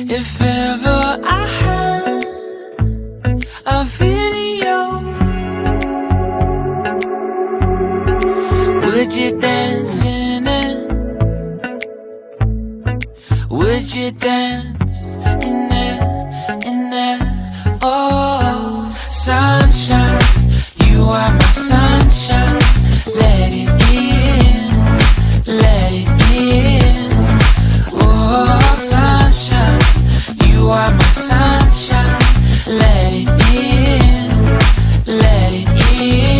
If ever I had a video, would you dance in it? Would you dance in it, in it? Oh, sunshine, you are my sunshine. Let it in, let it in. Oh, sunshine, you are my sunshine. Let it in, let it in.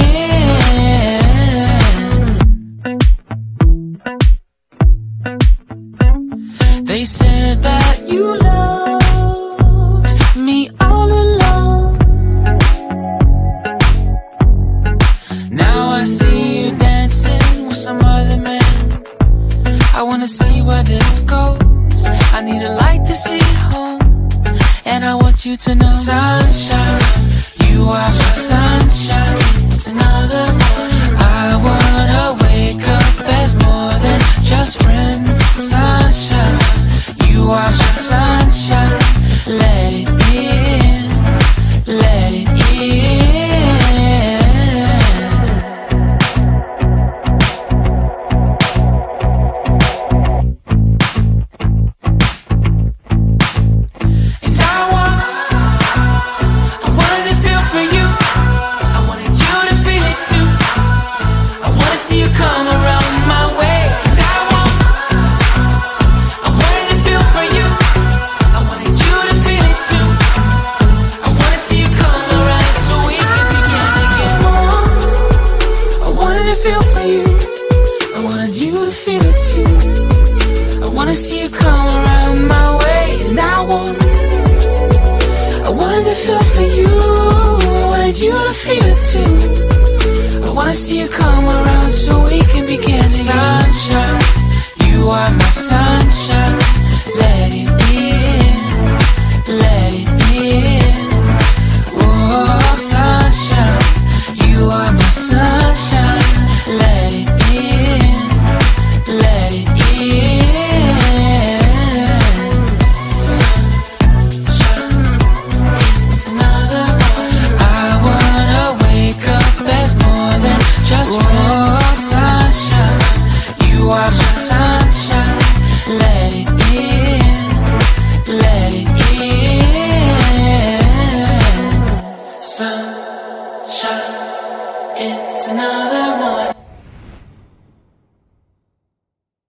They said that you loved me all along. Now I see you dancing with some other man. I wanna see where this goes. I need a light to see home, and I want you to know, sunshine, you are my sunshine. It's another one. I wanna wake up as more than just friends. Sunshine, you are my sunshine. Let it in, let it in. And I wanted to feel for you. I wanted you to feel it too. I wanna see you come around my way. And I wanted to feel for you. I wanted you to feel it too. I wanna see you come around so we can begin again. I wanted to feel for you. I wanted you to feel it too. I wanna see you come around my way. And I wanted to feel for you. I wanted you to feel it too. I wanna see you come around so we can begin again. Sunshine, you are my sunshine. Let it in, let it in. Oh, sunshine, you are my sunshine. Let it in, let it in. Sunshine, it's another one. I wanna wake up as more than just friends. Oh, sunshine, you are my